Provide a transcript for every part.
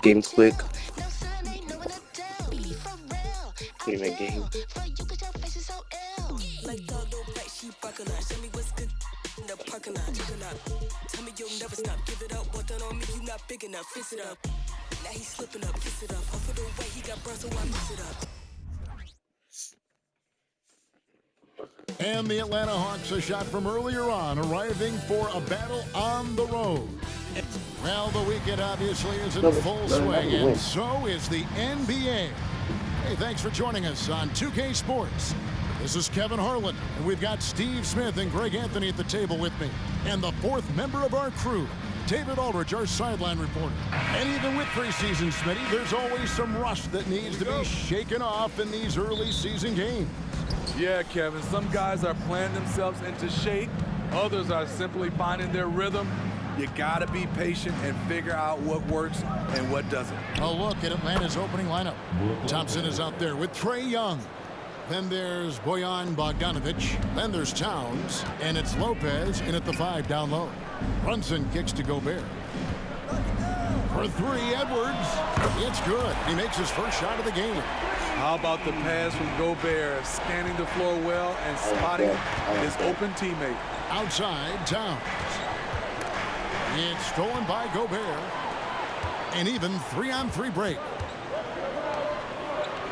Game quick. Game a game. And the Atlanta Hawks, a shot from earlier on, arriving for a battle on the road. Well, the weekend obviously is in full swing, and so is the NBA. Hey, thanks for joining us on 2K Sports. This is Kevin Harlan, and we've got Steve Smith and Greg Anthony at the table with me. And the fourth member of our crew, David Aldridge, our sideline reporter. And even with preseason, Smitty, there's always some rust that needs to be shaken off in these early season games. Yeah, Kevin, some guys are playing themselves into shape. Others are simply finding their rhythm. You got to be patient and figure out what works and what doesn't. A look at Atlanta's opening lineup. Thompson is out there with Trae Young. Then there's Bojan Bogdanovic. Then there's Towns. And it's Lopez in at the 5 down low. Brunson kicks to Gobert. For 3, Edwards. It's good. He makes his first shot of the game. How about the pass from Gobert, scanning the floor well and spotting his open teammate. Outside, Towns. It's stolen by Gobert. And even 3-on-3 break.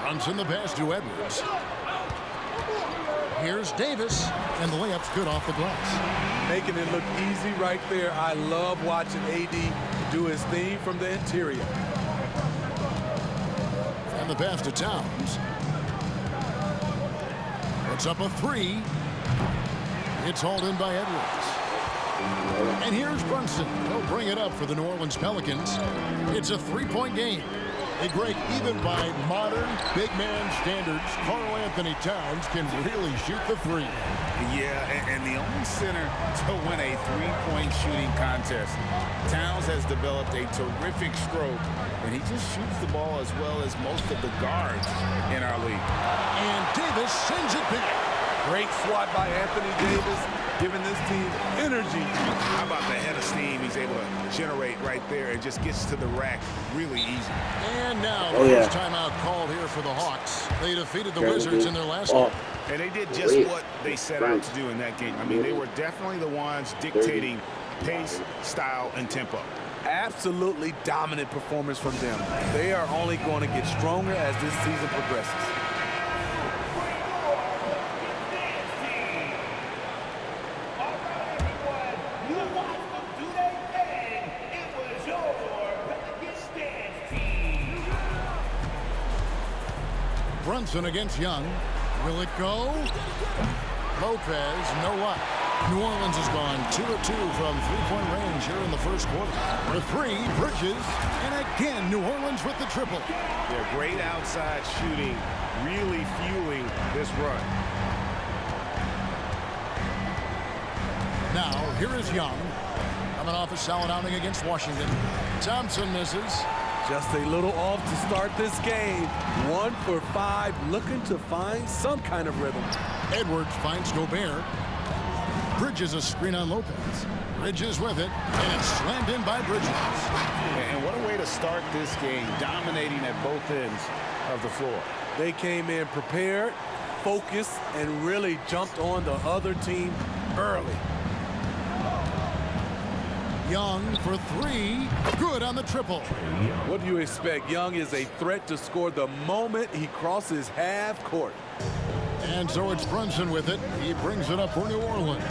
Brunson the pass to Edwards. Here's Davis, and the layup's good off the glass. Making it look easy right there. I love watching AD do his thing from the interior. And the pass to Towns. Puts up a 3. It's hauled in by Edwards. And here's Brunson. He'll bring it up for the New Orleans Pelicans. It's a 3-point game. Hey, Greg, even by modern big man standards, Karl Anthony Towns can really shoot the 3. Yeah, and the only center to win a 3-point shooting contest. Towns has developed a terrific stroke, and he just shoots the ball as well as most of the guards in our league. And Davis sends it back. Great swat by Anthony Davis, giving this team energy. How about the head of steam he's able to generate right there and just gets to the rack really easy. And now the first timeout called here for the Hawks. They defeated the Wizards in their last game. And they did just what they set out to do in that game. I mean, they were definitely the ones dictating pace, style, and tempo. Absolutely dominant performance from them. They are only going to get stronger as this season progresses. Brunson against Young. Will it go? Lopez, no luck. New Orleans has gone 2 of 2 from 3-point range here in the first quarter. For 3, Bridges. And again, New Orleans with the triple. Yeah, great outside shooting, really fueling this run. Now, here is Young. Coming off a solid outing against Washington. Thompson misses. Just a little off to start this game. 1 for 5, looking to find some kind of rhythm. Edwards finds Gobert. Bridges a screen on Lopez. Bridges with it, and it's slammed in by Bridges. And what a way to start this game, dominating at both ends of the floor. They came in prepared, focused, and really jumped on the other team early. Young for 3. Good on the triple. What do you expect? Young is a threat to score the moment he crosses half court. And so it's Brunson with it. He brings it up for New Orleans.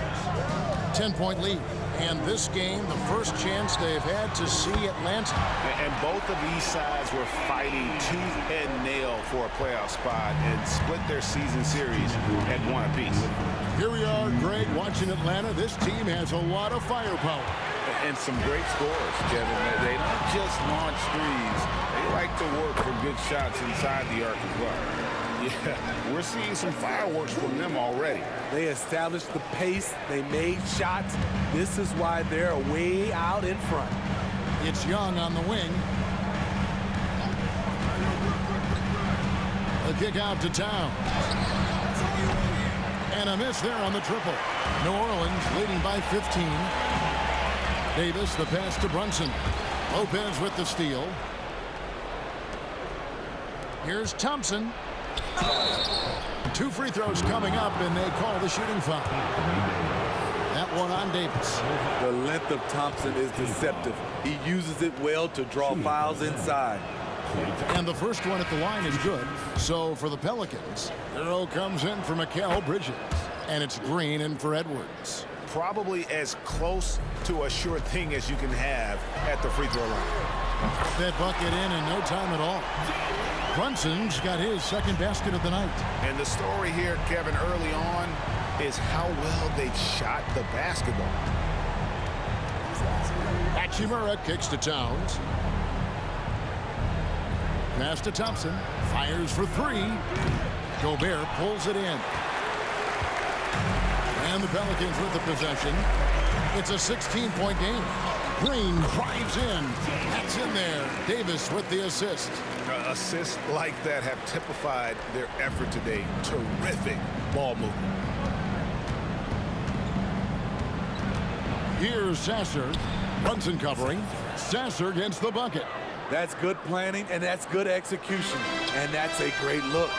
10-point lead. And this game, the first chance they've had to see Atlanta. And both of these sides were fighting tooth and nail for a playoff spot and split their season series at 1 apiece. Here we are, Greg, watching Atlanta. This team has a lot of firepower. And some great scores, Kevin. They don't just launch threes. They like to work for good shots inside the arc as well. Yeah, we're seeing some fireworks from them already. They established the pace. They made shots. This is why they're way out in front. It's Young on the wing. A kick out to Towns. And a miss there on the triple. New Orleans leading by 15. Davis, the pass to Brunson. Lopez with the steal. Here's Thompson. 2 free throws coming up, and they call the shooting foul. That one on Davis. The length of Thompson is deceptive. He uses it well to draw fouls inside. And the first one at the line is good. So for the Pelicans, throw comes in for Mikal Bridges. And it's Green in for Edwards. Probably as close to a sure thing as you can have at the free throw line. That bucket in no time at all. Brunson's got his second basket of the night. And the story here, Kevin, early on is how well they shot the basketball. Hachimura kicks to Towns. Pass to Thompson. Fires for 3. Gobert pulls it in. And the Pelicans with the possession. It's a 16-point game. Green drives in. That's in there. Davis with the assist. Assists like that have typified their effort today. Terrific ball movement. Here's Sasser. Brunson covering. Sasser gets the bucket. That's good planning, and that's good execution. And that's a great look.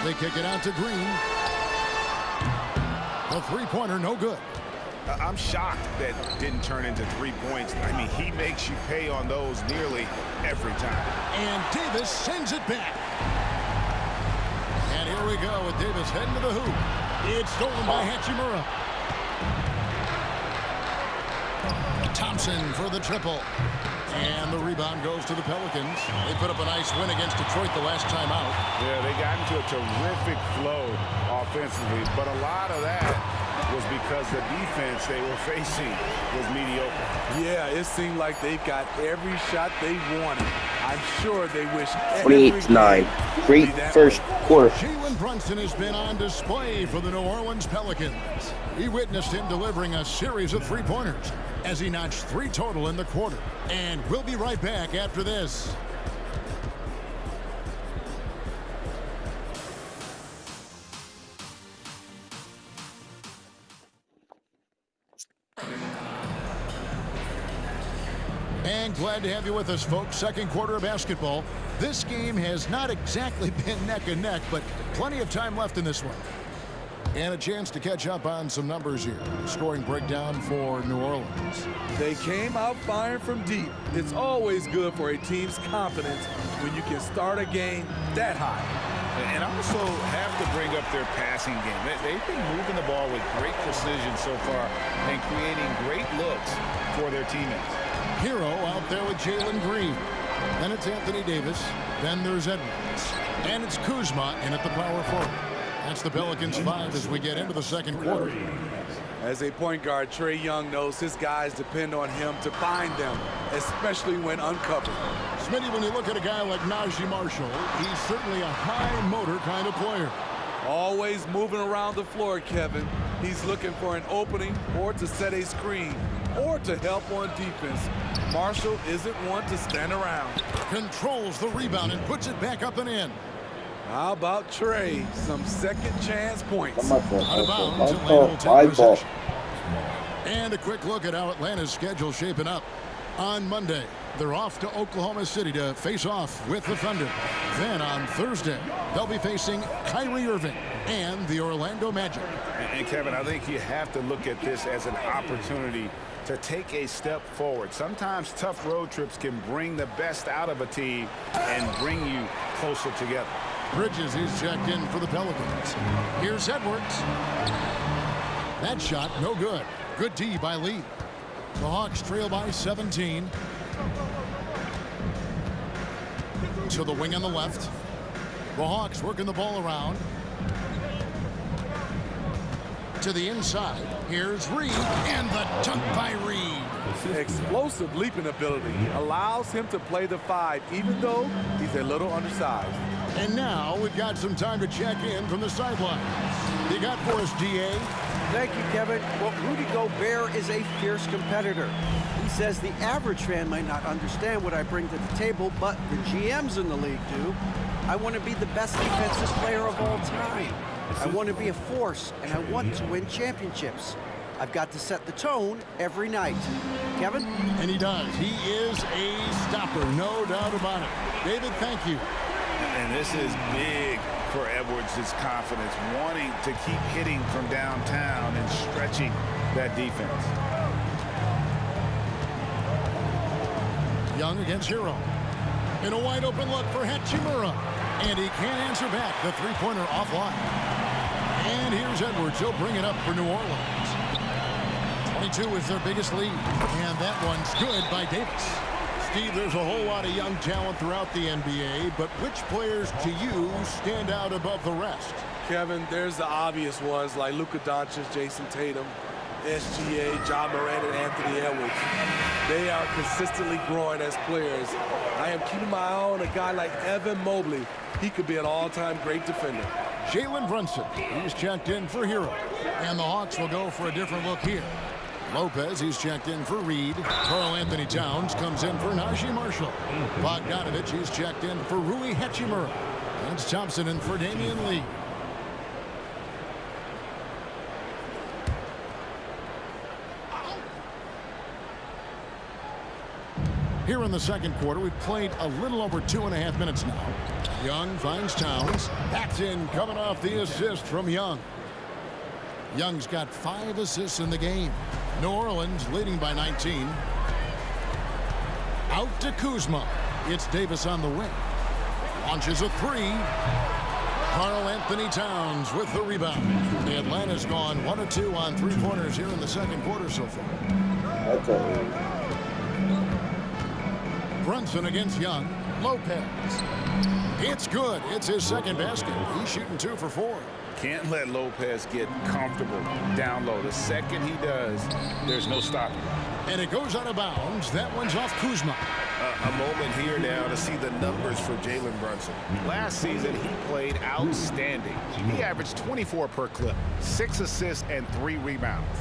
They kick it out to Green. The three-pointer, no good. I'm shocked that didn't turn into 3 points. I mean, he makes you pay on those nearly every time. And Davis sends it back. And here we go with Davis heading to the hoop. It's stolen by Hachimura. Thompson for the triple. And the rebound goes to the Pelicans. They put up a nice win against Detroit the last time out. Yeah, they got into a terrific flow offensively, but a lot of that was because the defense they were facing was mediocre. Yeah, it seemed like they got every shot they wanted. I'm sure they wish 28-9. Great first quarter. Jalen Brunson has been on display for the New Orleans Pelicans. We witnessed him delivering a series of three-pointers as he notched 3 total in the quarter. And we'll be right back after this. And glad to have you with us, folks. Second quarter of basketball. This game has not exactly been neck and neck, but plenty of time left in this one. And a chance to catch up on some numbers here. Scoring breakdown for New Orleans. They came out firing from deep. It's always good for a team's confidence when you can start a game that high. And also have to bring up their passing game. They've been moving the ball with great precision so far and creating great looks for their teammates. Hero out there with Jalen Green. Then it's Anthony Davis. Then there's Edwards. And it's Kuzma in at the power forward. That's the Pelicans 5 as we get into the second quarter. As a point guard, Trae Young knows his guys depend on him to find them, especially when uncovered. Smitty, when you look at a guy like Najee Marshall, he's certainly a high-motor kind of player. Always moving around the floor, Kevin. He's looking for an opening or to set a screen or to help on defense. Marshall isn't one to stand around. Controls the rebound and puts it back up and in. How about Trae? Some second chance points. Out of bounds, Atlanta will take possession. And a quick look at how Atlanta's schedule shaping up. On Monday, they're off to Oklahoma City to face off with the Thunder. Then on Thursday, they'll be facing Kyrie Irving and the Orlando Magic. And Kevin, I think you have to look at this as an opportunity to take a step forward. Sometimes tough road trips can bring the best out of a team and bring you closer together. Bridges is checked in for the Pelicans. Here's Edwards. That shot, no good. Good D by Lee. The Hawks trail by 17. To the wing on the left. The Hawks working the ball around. To the inside. Here's Reed. And the dunk by Reed. Explosive leaping ability allows him to play the 5, even though he's a little undersized. And now we've got some time to check in from the sidelines. You got for us, GA? Thank you, Kevin. Well, Rudy Gobert is a fierce competitor. He says the average fan might not understand what I bring to the table, but the GMs in the league do. I want to be the best defensive player of all time. I want to be a force, and I want to win championships. I've got to set the tone every night. Kevin? And he does. He is a stopper, no doubt about it. David, thank you. And this is big for Edwards' confidence, wanting to keep hitting from downtown and stretching that defense. Young against Hero. In a wide open look for Hachimura. And he can't answer back. The three-pointer offline. And here's Edwards. He'll bring it up for New Orleans. 22 is their biggest lead. And that one's good by Davis. Steve, there's a whole lot of young talent throughout the NBA, but which players to you stand out above the rest? Kevin, there's the obvious ones like Luka Doncic, Jason Tatum, SGA, Ja Morant, and Anthony Edwards. They are consistently growing as players. I am keeping my eye on a guy like Evan Mobley. He could be an all-time great defender. Jalen Brunson, he's checked in for Hero. And the Hawks will go for a different look here. Lopez, he's checked in for Reed. Karl Anthony Towns comes in for Najee Marshall. Bogdanovich, he's checked in for Rui Hachimura. That's Thompson in for Damian Lee. Here in the second quarter, we've played a little over 2.5 minutes now. Young finds Towns. That's in, coming off the assist from Young. Young's got 5 assists in the game. New Orleans leading by 19. Out to Kuzma. It's Davis on the wing. Launches a three. Karl Anthony Towns with the rebound. The Atlanta's gone 1 of 2 on three-pointers here in the second quarter so far. Brunson against Young. Lopez. It's good. It's his second basket. He's shooting 2 for 4. Can't let Lopez get comfortable down low. The second he does, there's no stopping. And it goes out of bounds. That one's off Kuzma. A moment here now to see the numbers for Jalen Brunson. Last season, he played outstanding. He averaged 24 per clip, 6 assists, and 3 rebounds.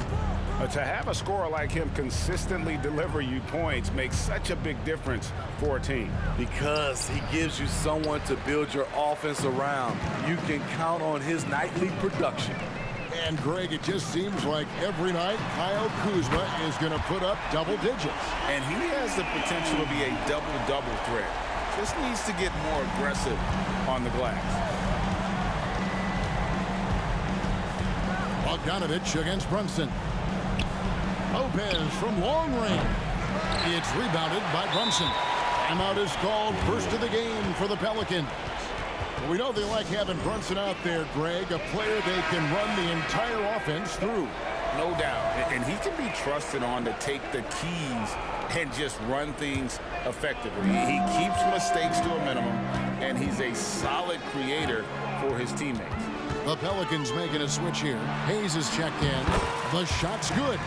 To have a scorer like him consistently deliver you points makes such a big difference for a team. Because he gives you someone to build your offense around. You can count on his nightly production. And, Greg, it just seems like every night Kyle Kuzma is going to put up double digits. And he has the potential to be a double-double threat. Just needs to get more aggressive on the glass. Bogdanovich against Brunson. Lopez from long range. It's rebounded by Brunson. Timeout is called, first of the game for the Pelicans. We know they like having Brunson out there, Greg, a player they can run the entire offense through. No doubt. And he can be trusted on to take the keys and just run things effectively. He keeps mistakes to a minimum, and he's a solid creator for his teammates. The Pelicans making a switch here. Hayes is checked in. The shot's good.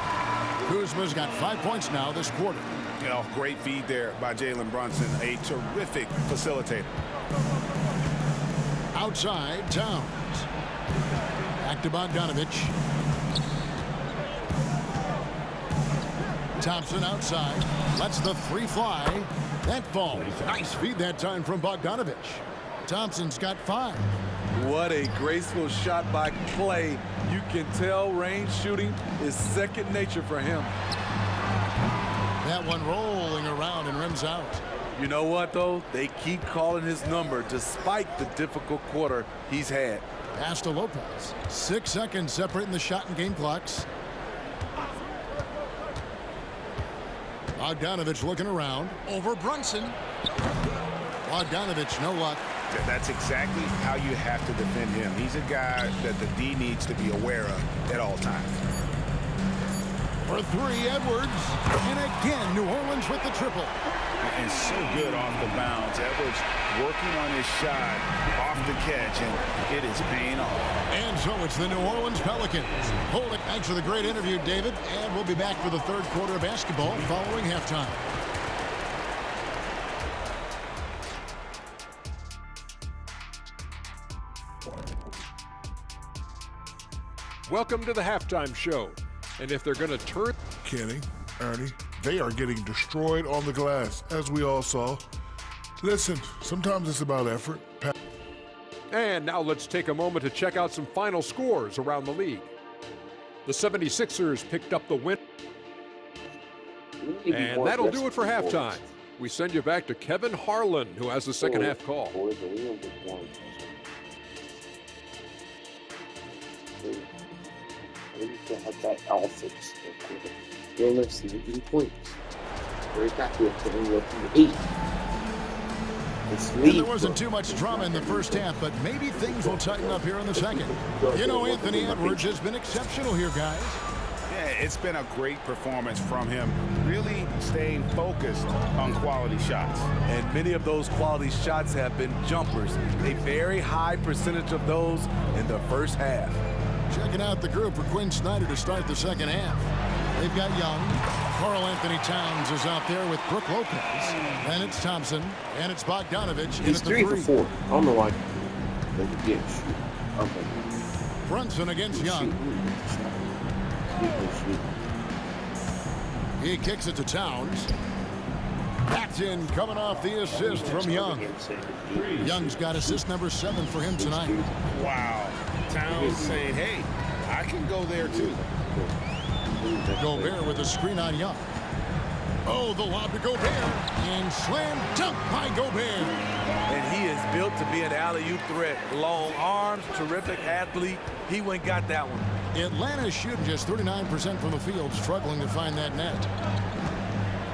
Kuzma's got 5 points now this quarter. You know, great feed there by Jalen Brunson, a terrific facilitator. Outside, Towns. Back to Bogdanovich. Thompson outside. Lets the three fly. That falls. Nice feed that time from Bogdanovich. Thompson's got 5. What a graceful shot by Clay. You can tell range shooting is second nature for him. That one rolling around and rims out. You know what, though? They keep calling his number despite the difficult quarter he's had. Pass to Lopez. 6 seconds separating the shot and game clocks. Bogdanovich looking around. Over Brunson. Bogdanovich, no luck. That's exactly how you have to defend him. He's a guy that the D needs to be aware of at all times. For 3, Edwards. And again, New Orleans with the triple. And so good off the bounce. Edwards working on his shot off the catch, and it is paying off. And so it's the New Orleans Pelicans. Hold it. Thanks for the great interview, David. And we'll be back for the third quarter of basketball following halftime. Welcome to the halftime show. And if they're going to turn... Kenny, Ernie, they are getting destroyed on the glass, as we all saw. Listen, sometimes it's about effort. And now let's take a moment to check out some final scores around the league. The 76ers picked up the win. Maybe And more that'll do aggressive it for halftime. performance. We send you back to Kevin Harlan, who has the second half call. Boys, a little bit more. Maybe to have that offense. You'll never see 18 points. Very happy with putting up to 8. And there wasn't too much drama in the first half, but maybe things will tighten up here in the second. You know, Anthony Edwards has been exceptional here, guys. Yeah, it's been a great performance from him, really staying focused on quality shots. And many of those quality shots have been jumpers. A very high percentage of those in the first half. Checking out the group for Quinn Snyder to start the second half. They've got Young. Karl Anthony Towns is out there with Brook Lopez. And it's Thompson. And it's Bogdanovich in He's at the 3 for 3. 4. I don't know why. Yeah, shoot. Brunson against Young. He kicks it to Towns. That's in, coming off the assist from Young. Young's got assist number 7 for him tonight. Wow. Towns saying, hey, I can go there too. Gobert with a screen on Young. Oh, the lob to Gobert. And slam dunk by Gobert. And he is built to be an alley-oop threat. Long arms, terrific athlete. He went and got that one. Atlanta shooting just 39% from the field, struggling to find that net.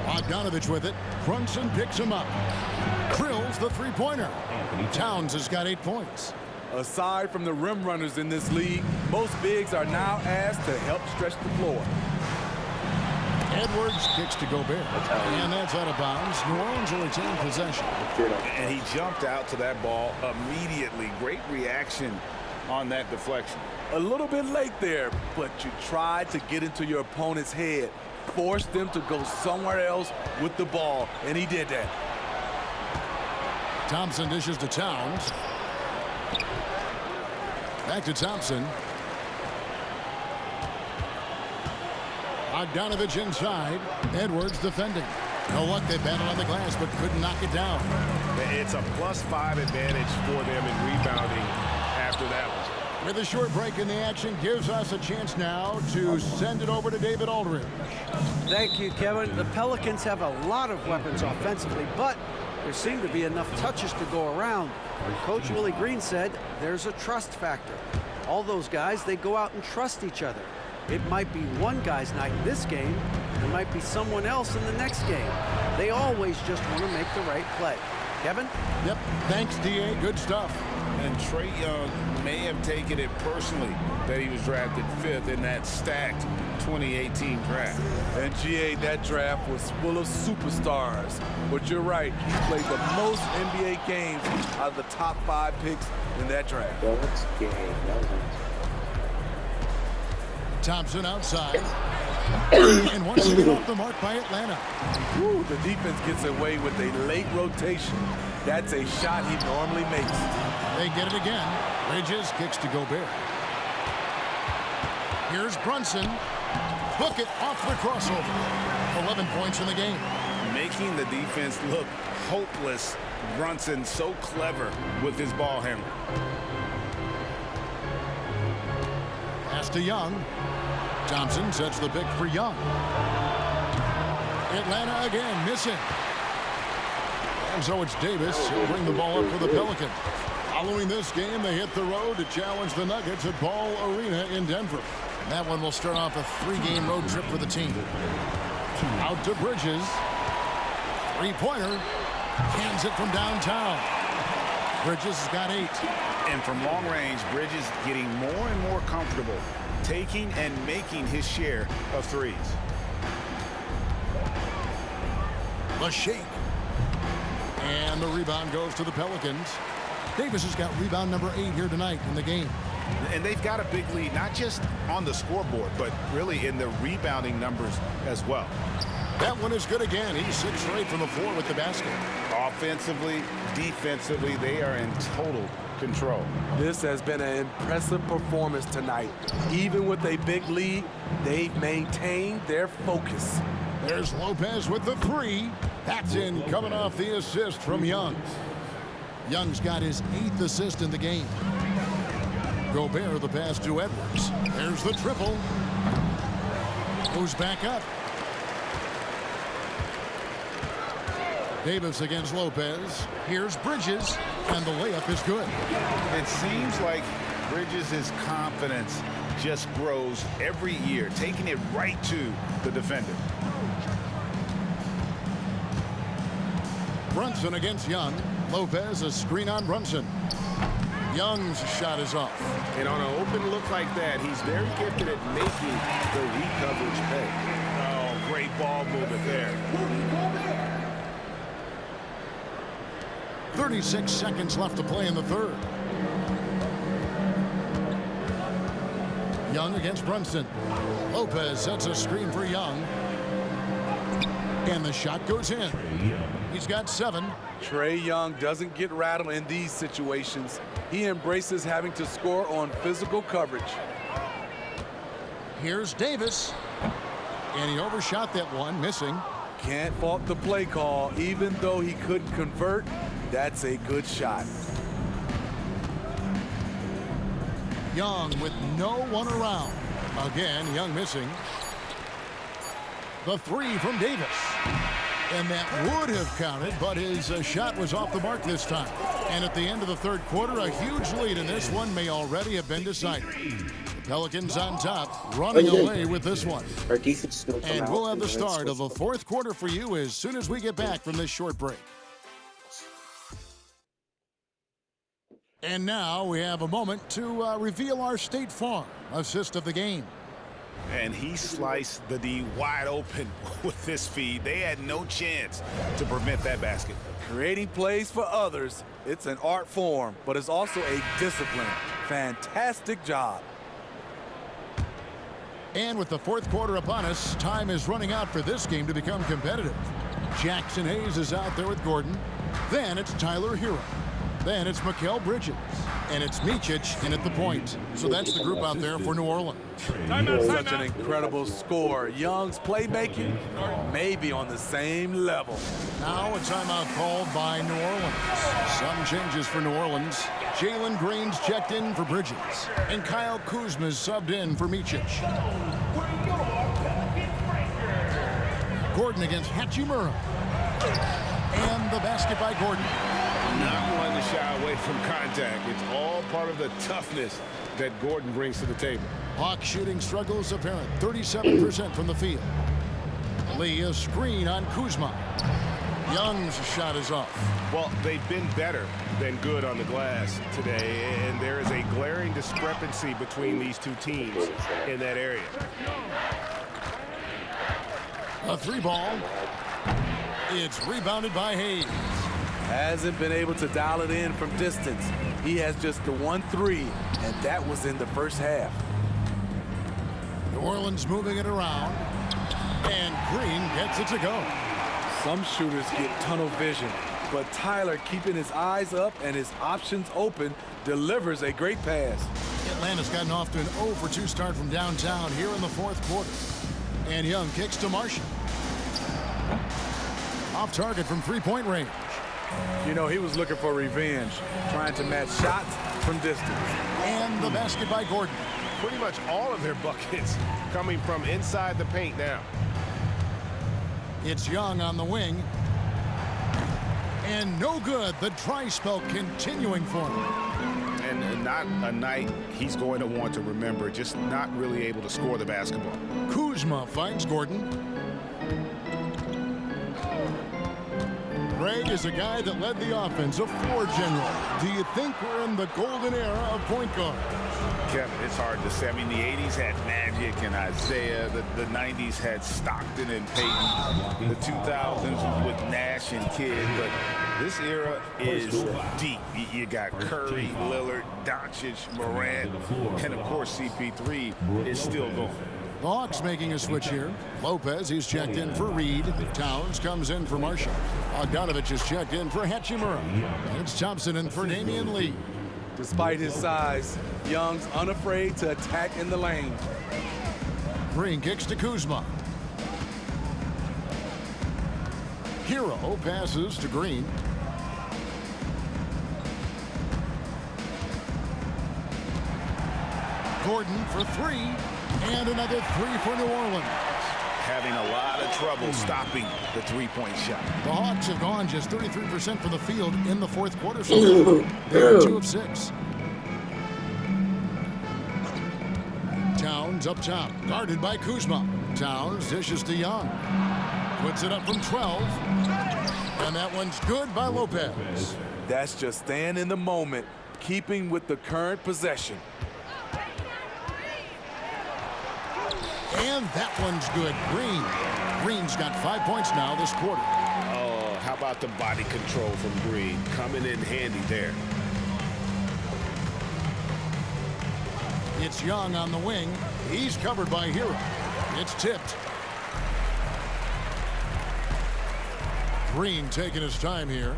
Bogdanovich with it. Brunson picks him up. Drills the three-pointer. Towns has got 8 points. Aside from the rim runners in this league, most bigs are now asked to help stretch the floor. Edwards kicks to Gobert. And that's out of bounds. New Orleans will retain possession. And he jumped out to that ball immediately. Great reaction on that deflection. A little bit late there, but you tried to get into your opponent's head. Force them to go somewhere else with the ball, and he did that. Thompson dishes to Towns. Back to Thompson. Bogdanovich inside. Edwards defending. No luck, they battled on the glass, but couldn't knock it down. It's a +5 advantage for them in rebounding after that one. With a short break in the action, gives us a chance now to send it over to David Aldridge. Thank you, Kevin. The Pelicans have a lot of weapons offensively, but there seem to be enough touches to go around. Coach Willie Green said there's a trust factor. All those guys, they go out and trust each other. It might be one guy's night in this game. It might be someone else in the next game. They always just want to make the right play. Kevin? Yep. Thanks, D.A. Good stuff. And Trae Young may have taken it personally that he was drafted 5th in that stacked 2018 draft. And GA, that draft was full of superstars. But you're right, he played the most NBA games out of the top 5 picks in that draft. That's gay. Thompson outside. And once again off the mark by Atlanta. Woo, the defense gets away with a late rotation. That's a shot he normally makes. They get it again. Bridges kicks to Gobert. Here's Brunson. Hook it off the crossover. 11 points in the game. Making the defense look hopeless. Brunson so clever with his ball handling. Pass to Young. Thompson sets the pick for Young. Atlanta again missing. And so it's Davis who'll bring the ball up for the Pelicans. Following this game, they hit the road to challenge the Nuggets at Ball Arena in Denver. And that one will start off a 3-game road trip for the team. Out to Bridges. Three-pointer. Hands it from downtown. Bridges has got 8. And from long range, Bridges getting more and more comfortable taking and making his share of threes. The shake. And the rebound goes to the Pelicans. Davis has got rebound number 8 here tonight in the game. And they've got a big lead, not just on the scoreboard, but really in the rebounding numbers as well. That one is good again. He's 6 for 8 from the floor with the basket. Offensively, defensively, they are in total control. This has been an impressive performance tonight. Even with a big lead, they've maintained their focus. There's Lopez with the 3. That's in, coming off the assist from Young. Young's got his 8th assist in the game. Gobert the pass to Edwards. There's the triple. Moves back up. Davis against Lopez. Here's Bridges, and the layup is good. It seems like Bridges' confidence just grows every year, taking it right to the defender. Brunson against Young. Lopez, a screen on Brunson. Young's shot is off. And on an open look like that, he's very gifted at making the weak coverage pay. Oh, great ball movement there. 36 seconds left to play in the third. Young against Brunson. Lopez sets a screen for Young. And the shot goes in. He's got 7. Trae Young doesn't get rattled in these situations. He embraces having to score on physical coverage. Here's Davis. And he overshot that one, missing. Can't fault the play call. Even though he couldn't convert, that's a good shot. Young with no one around. Again, Young missing. The 3 from Davis. And that would have counted, but his shot was off the mark this time. And at the end of the third quarter, a huge lead in this one may already have been decided. The Pelicans on top, running away with this one. Our defense is going to come out. And we'll have the start of the fourth quarter for you as soon as we get back from this short break. And now we have a moment to reveal our State Farm assist of the game. And he sliced the D wide open with this feed. They had no chance to prevent that basket. Creating plays for others, it's an art form, but it's also a discipline. Fantastic job. And with the fourth quarter upon us, time is running out for this game to become competitive. Jackson Hayes is out there with Gordon. Then it's Tyler Hero. Then it's Mikal Bridges. And it's Micic in at the point. So that's the group out there for New Orleans. Such an incredible score. Young's playmaking may be on the same level. Now a timeout called by New Orleans. Some changes for New Orleans. Jalen Green's checked in for Bridges. And Kyle Kuzma's subbed in for Micic. Gordon against Hachimura. And the basket by Gordon. Not one to shy away from contact. It's all part of the toughness that Gordon brings to the table. Hawks shooting struggles apparent. 37% from the field. Lee, a screen on Kuzma. Young's shot is off. Well, they've been better than good on the glass today, and there is a glaring discrepancy between these two teams in that area. A 3-ball. It's rebounded by Hayes. Hasn't been able to dial it in from distance. He has just the 1-3, and that was in the first half. New Orleans moving it around, and Green gets it to go. Some shooters get tunnel vision, but Tyler, keeping his eyes up and his options open, delivers a great pass. Atlanta's gotten off to an 0-for-2 start from downtown here in the fourth quarter. And Young kicks to Marshall. Off target from three-point range. You know, he was looking for revenge, trying to match shots from distance. And the basket by Gordon. Pretty much all of their buckets coming from inside the paint now. It's Young on the wing. And no good. The dry spell continuing for him. And not a night he's going to want to remember, just not really able to score the basketball. Kuzma finds Gordon. Greg is a guy that led the offense, a floor general. Do you think we're in the golden era of point guard? Kevin, it's hard to say. I mean, the 80s had Magic and Isaiah. The 90s had Stockton and Payton. The 2000s was with Nash and Kidd. But this era is deep. You got Curry, Lillard, Doncic, Morant, and, of course, CP3 is still going. The Hawks making a switch here. Lopez, he's checked in for Reed. Towns comes in for Marshall. Bogdanovich is checked in for Hachimura. And it's Thompson in for Damian Lee. Despite his size, Young's unafraid to attack in the lane. Green kicks to Kuzma. Hero passes to Green. Gordon for 3. And another 3 for New Orleans. having a lot of trouble stopping the three-point shot. The Hawks have gone just 33% from the field in the fourth quarter. So they're 2 of 6. Towns up top, guarded by Kuzma. Towns dishes to Young. Puts it up from 12. And that one's good by Lopez. That's just staying in the moment, keeping with the current possession. And that one's good. Green's got 5 points now this quarter. Oh, how about the body control from Green? Coming in handy there. It's Young on the wing. He's covered by Hero. It's tipped. Green taking his time here.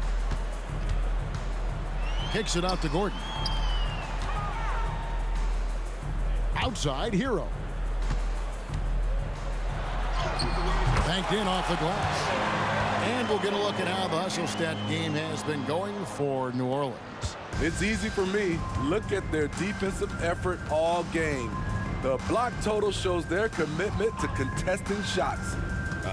Kicks it out to Gordon. Outside, Hero. Banked in off the glass. And we'll get a look at how the hustle stat game has been going for New Orleans. It's easy for me. Look at their defensive effort all game. The block total shows their commitment to contesting shots.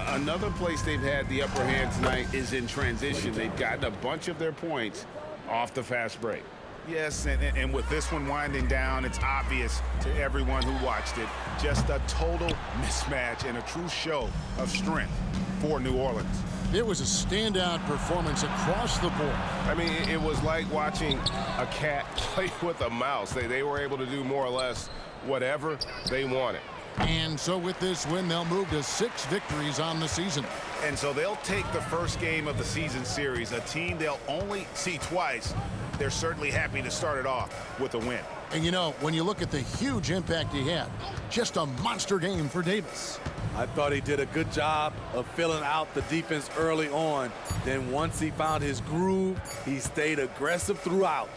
Another place they've had the upper hand tonight is in transition. They've gotten a bunch of their points off the fast break. Yes, and with this one winding down, it's obvious to everyone who watched it. Just a total mismatch and a true show of strength for New Orleans. It was a standout performance across the board. I mean, it was like watching a cat play with a mouse. They were able to do more or less whatever they wanted. And so with this win, they'll move to 6 victories on the season. And so they'll take the first game of the season series, a team they'll only see twice. They're certainly happy to start it off with a win. And you know, when you look at the huge impact he had, just a monster game for Davis. I thought he did a good job of filling out the defense early on. Then once he found his groove, he stayed aggressive throughout.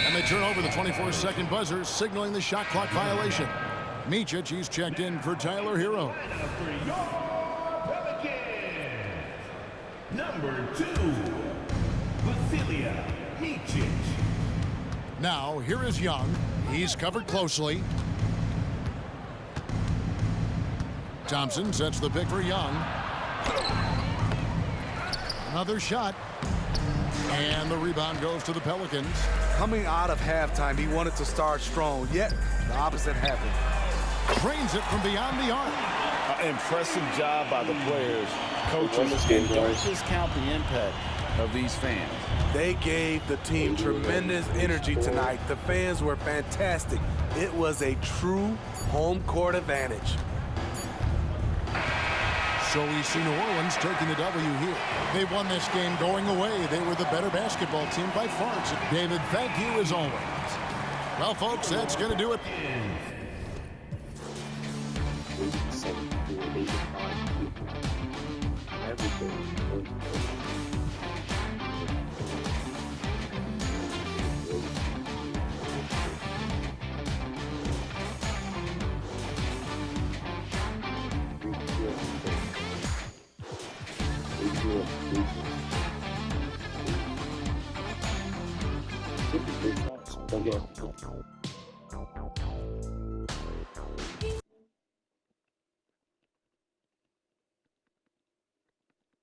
And they turn over the 24-second buzzer, signaling the shot clock violation. Micic, he's checked in for Tyler Hero. Number 2, Vasilija Micic. Now, here is Young. He's covered closely. Thompson sets the pick for Young. Another shot. And the rebound goes to the Pelicans. Coming out of halftime, he wanted to start strong, yet the opposite happened. Drains it from beyond the arc. Impressive job by the players, coaches, and don't discount the impact of these fans. They gave the team tremendous energy tonight. The fans were fantastic. It was a true home court advantage. So we see New Orleans taking the W here. They won this game going away. They were the better basketball team by far. So David, thank you as always. Well, folks, that's going to do it. Okay.